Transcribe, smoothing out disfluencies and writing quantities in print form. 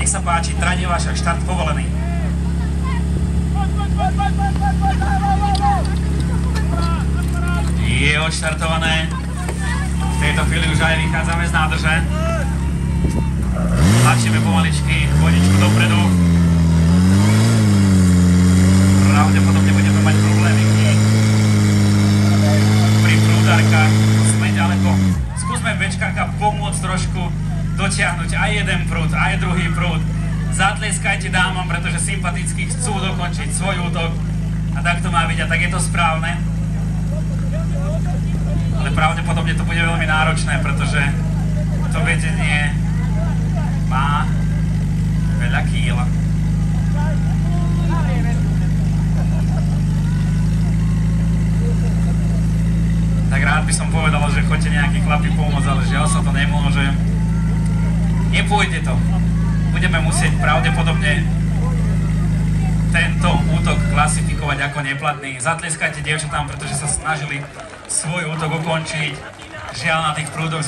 Nech sa páči, trať je váš štart povolený. Je odštartované. V tejto chvíli už aj vychádzame z nádrže. Tlačíme pomaličky vodičku dopredu. Pravdepodobne budeme mať problémy pri prúdarkách. Sme ďaleko. Skúsme Bčkáka pomôcť trošku dotiahnuť aj jeden prúd, aj druhý prúd. Zatleskajte dámam, pretože sympaticky chcú dokončiť svoj útok. A tak to má byť a tak je to správne. Ale pravdepodobne to bude veľmi náročné, pretože to vedenie má veľa kíl. Tak rád by som povedal, že choďte nejakí chlapi pomôcť, ale žiaľ sa to nemôže. Nepôjde to. Budeme musieť pravdepodobne tento útok klasifikovať ako neplatný. Zatleskajte dievčatám, pretože sa snažili svoj útok ukončiť. Žiaľ, na tých prúdoch